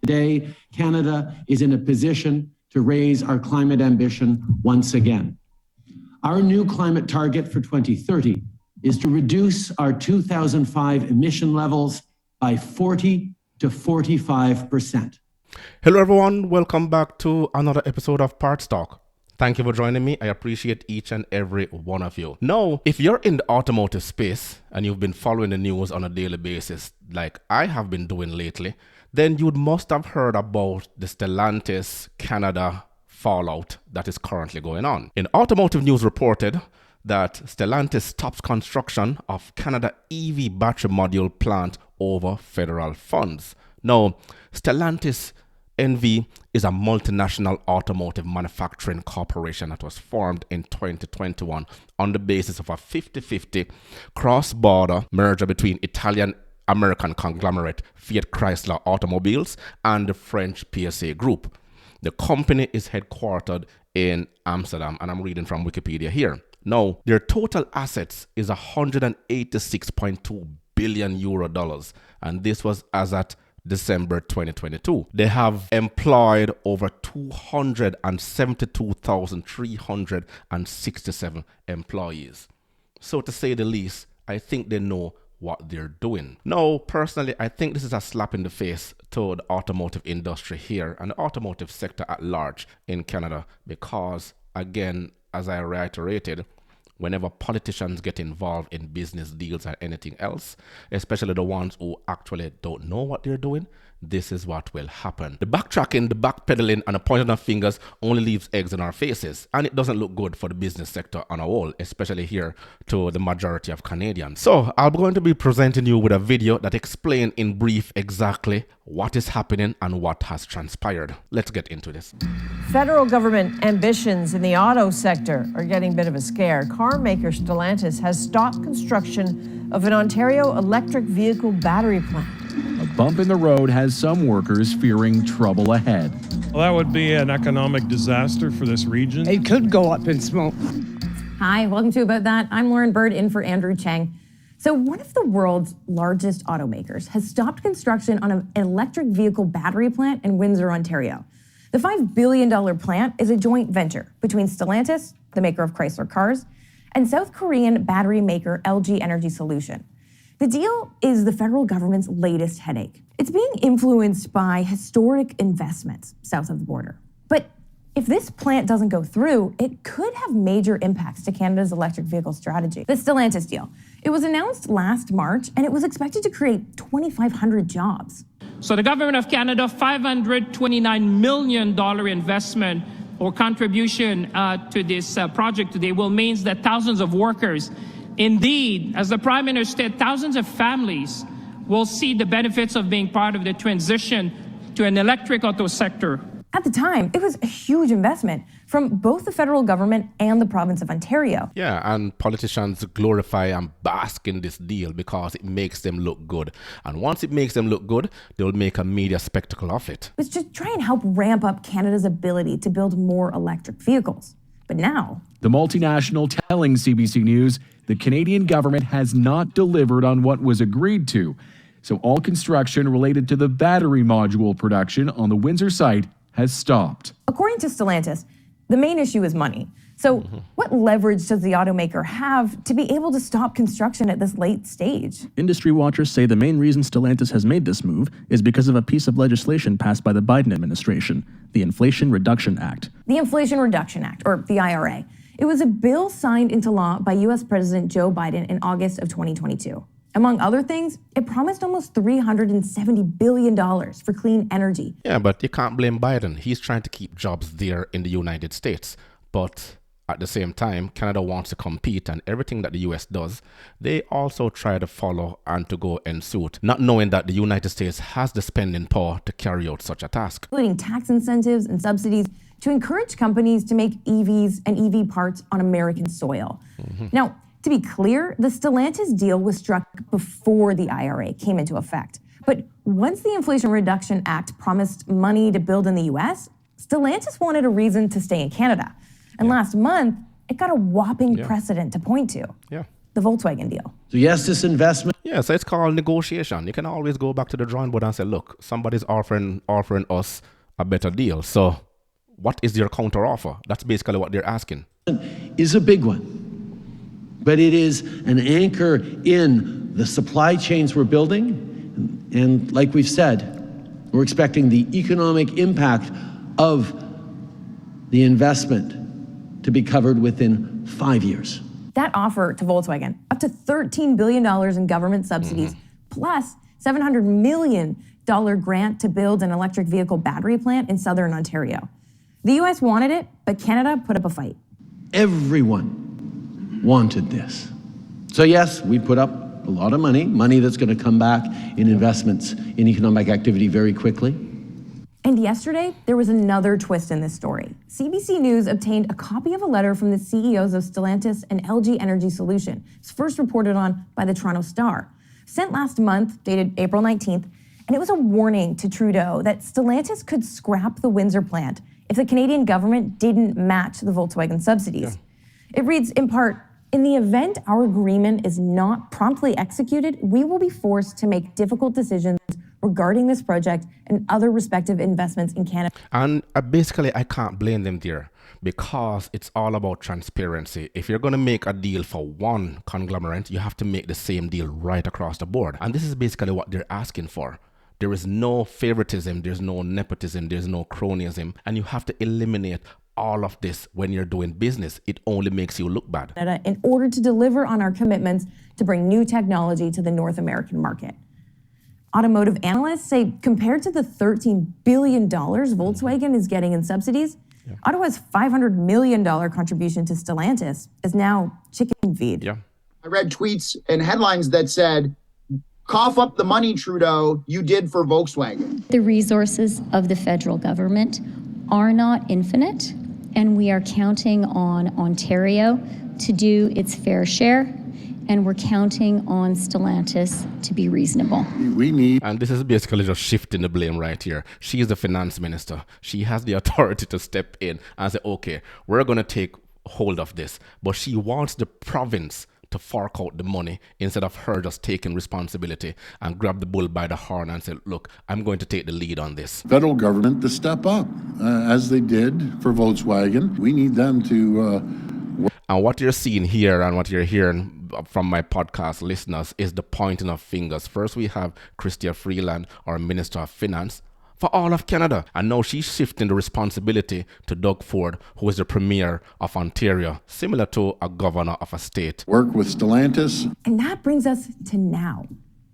Today, Canada is in a position to raise our climate ambition once again. Our new climate target for 2030 is to reduce our 2005 emission levels by 40 to 45%. Hello everyone, welcome back to another episode of Parts Talk. Thank you for joining me. I appreciate each and every one of you. Now, if you're in the automotive space and you've been following the news on a daily basis like I have been doing lately, then you must have heard about the Stellantis Canada fallout that is currently going on. In Automotive News reported that Stellantis stops construction of Canada EV battery module plant over federal funds. Now, Stellantis NV is a multinational automotive manufacturing corporation that was formed in 2021 on the basis of a 50-50 cross-border merger between Italian-American conglomerate Fiat Chrysler Automobiles and the French PSA Group. The company is headquartered in Amsterdam, and I'm reading from Wikipedia here. Now, their total assets is 186.2 billion euro, and this was as at December 2022. They have employed over 272,367 employees. So to say the least, I think they know what they're doing. Now, personally, I think this is a slap in the face to the automotive industry here and the automotive sector at large in Canada because, again, as I reiterated, whenever politicians get involved in business deals or anything else, especially the ones who actually don't know what they're doing, this is what will happen. The backtracking, the backpedaling, and the pointing of fingers only leaves eggs in our faces, and it doesn't look good for the business sector on a whole, especially here to the majority of Canadians. So I'm going to be presenting you with a video that explains in brief exactly what is happening and what has transpired. Let's get into this. Federal government ambitions in the auto sector are getting a bit of a scare. Car maker Stellantis has stopped construction of an Ontario electric vehicle battery plant. A bump in the road has some workers fearing trouble ahead. Well, that would be an economic disaster for this region. It could go up in smoke. Hi, welcome to About That. I'm Lauren Bird in for Andrew Chang. So one of the world's largest automakers has stopped construction on an electric vehicle battery plant in Windsor, Ontario. The $5 billion plant is a joint venture between Stellantis, the maker of Chrysler cars, and South Korean battery maker LG Energy Solution. The deal is the federal government's latest headache. It's being influenced by historic investments south of the border. But if this plant doesn't go through, it could have major impacts to Canada's electric vehicle strategy. The Stellantis deal. It was announced last March, and it was expected to create 2,500 jobs. So the government of Canada, $529 million investment or contribution to this project today will mean that thousands of workers, indeed, as the Prime Minister said, thousands of families will see the benefits of being part of the transition to an electric auto sector. At the time, it was a huge investment from both the federal government and the province of Ontario. Yeah, and politicians glorify and bask in this deal because it makes them look good. And once it makes them look good, they'll make a media spectacle of it. It was just try and help ramp up Canada's ability to build more electric vehicles. But now, the multinational telling CBC News the Canadian government has not delivered on what was agreed to. So all construction related to the battery module production on the Windsor site has stopped. According to Stellantis, the main issue is money. So what leverage does the automaker have to be able to stop construction at this late stage? Industry watchers say the main reason Stellantis has made this move is because of a piece of legislation passed by the Biden administration, the Inflation Reduction Act. The Inflation Reduction Act, or the IRA. It was a bill signed into law by U.S. President Joe Biden in August of 2022. Among other things, it promised almost $370 billion for clean energy. Yeah, but you can't blame Biden. He's trying to keep jobs there in the United States. But at the same time, Canada wants to compete, and everything that the US does, they also try to follow and to go in suit, not knowing that the United States has the spending power to carry out such a task. Including tax incentives and subsidies to encourage companies to make EVs and EV parts on American soil. Now, to be clear, the Stellantis deal was struck before the IRA came into effect. But once the Inflation Reduction Act promised money to build in the US, Stellantis wanted a reason to stay in Canada. And last month, it got a whopping precedent to point to. the Volkswagen deal. So yes, this investment Yeah, so it's called negotiation. You can always go back to the drawing board and say, look, somebody's offering us a better deal. So what is your counter offer? That's basically what they're asking. is a big one, but it is an anchor in the supply chains we're building. And like we've said, we're expecting the economic impact of the investment to be covered within 5 years. That offer to Volkswagen, up to $13 billion in government subsidies, plus $700 million grant to build an electric vehicle battery plant in southern Ontario. The US wanted it, but Canada put up a fight. Everyone wanted this. So yes, we put up a lot of money that's going to come back in investments in economic activity very quickly. And yesterday, there was another twist in this story. CBC News obtained a copy of a letter from the CEOs of Stellantis and LG Energy Solution. It's first reported on by the Toronto Star. Sent last month, dated April 19th, and it was a warning to Trudeau that Stellantis could scrap the Windsor plant if the Canadian government didn't match the Volkswagen subsidies. It reads, in part, in the event our agreement is not promptly executed, we will be forced to make difficult decisions regarding this project and other respective investments in Canada. And basically, I can't blame them there because it's all about transparency. If you're going to make a deal for one conglomerate, you have to make the same deal right across the board. And this is basically what they're asking for. There is no favoritism, there's no nepotism, there's no cronyism, and you have to eliminate all of this when you're doing business. It only makes you look bad. In order to deliver on our commitments to bring new technology to the North American market. Automotive analysts say compared to the $13 billion Volkswagen is getting in subsidies, Ottawa's $500 million contribution to Stellantis is now chicken feed. Yeah. I read tweets and headlines that said, cough up the money, Trudeau, you did for Volkswagen. The resources of the federal government are not infinite, and we are counting on Ontario to do its fair share, and we're counting on Stellantis to be reasonable. And this is basically just shifting the blame right here. She is the finance minister. She has the authority to step in and say, okay, we're going to take hold of this. But she wants the province to fork out the money instead of her just taking responsibility and grab the bull by the horn and say, look, I'm going to take the lead on this. Federal government to step up as they did for Volkswagen. We need them to And what you're seeing here and what you're hearing from my podcast listeners is the pointing of fingers. First, we have Chrystia Freeland, our Minister of Finance, for all of Canada. And now she's shifting the responsibility to Doug Ford, who is the Premier of Ontario, similar to a governor of a state. Work with Stellantis. And that brings us to now.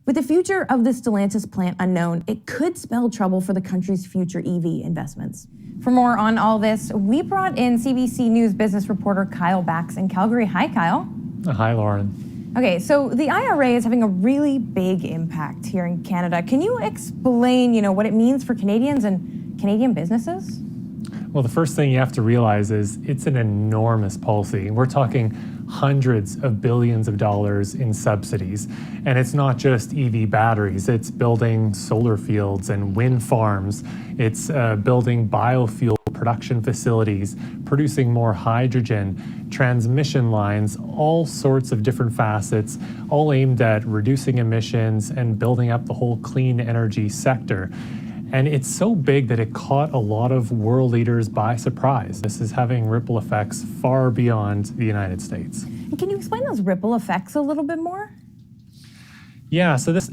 With the future of the Stellantis plant unknown, it could spell trouble for the country's future EV investments. For more on all this, we brought in CBC News business reporter Kyle Bax in Calgary. Hi, Kyle. Hi, Lauren. Okay, so the IRA is having a really big impact here in Canada. Can you explain, what it means for Canadians and Canadian businesses? Well, the first thing you have to realize is it's an enormous policy. We're talking hundreds of billions of dollars in subsidies. And it's not just EV batteries, it's building solar fields and wind farms. It's building biofuel production facilities, producing more hydrogen, transmission lines, all sorts of different facets, all aimed at reducing emissions and building up the whole clean energy sector. And it's so big that it caught a lot of world leaders by surprise. This is having ripple effects far beyond the United States. And can you explain those ripple effects a little bit more? Yeah, so this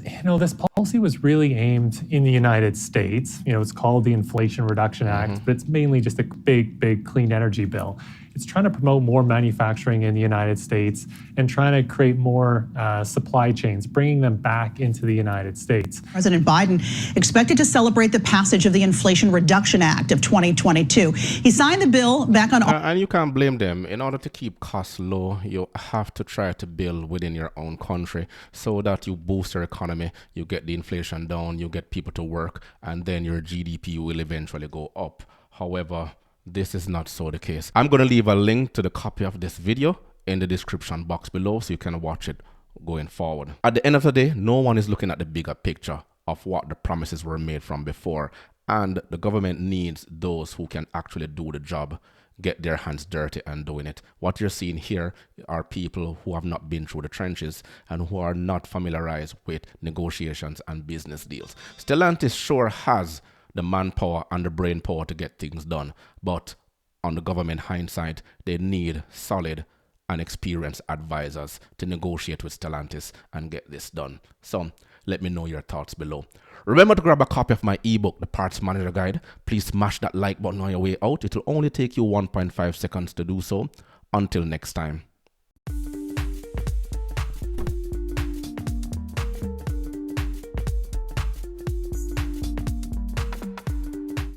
policy was really aimed in the United States. It's called the Inflation Reduction Act, but it's mainly just a big clean energy bill. It's trying to promote more manufacturing in the United States and trying to create more supply chains, bringing them back into the United States. President Biden expected to celebrate the passage of the Inflation Reduction Act of 2022. He signed the bill back on... And you can't blame them. In order to keep costs low, you have to try to build within your own country so that you boost your economy, you get the inflation down, you get people to work, and then your GDP will eventually go up. However, this is not so the case. I'm going to leave a link to the copy of this video in the description box below so you can watch it going forward. At the end of the day, no one is looking at the bigger picture of what the promises were made from before And the government needs those who can actually do the job, get their hands dirty and doing it. What you're seeing here are people who have not been through the trenches and who are not familiarized with negotiations and business deals. Stellantis sure has the manpower and the brain power to get things done, but on the government hindsight, they need solid and experienced advisors to negotiate with Stellantis and get this done. So let me know your thoughts below. Remember to grab a copy of my ebook, The Parts Manager Guide. Please smash that like button on your way out. It will only take you 1.5 seconds to do so. Until next time.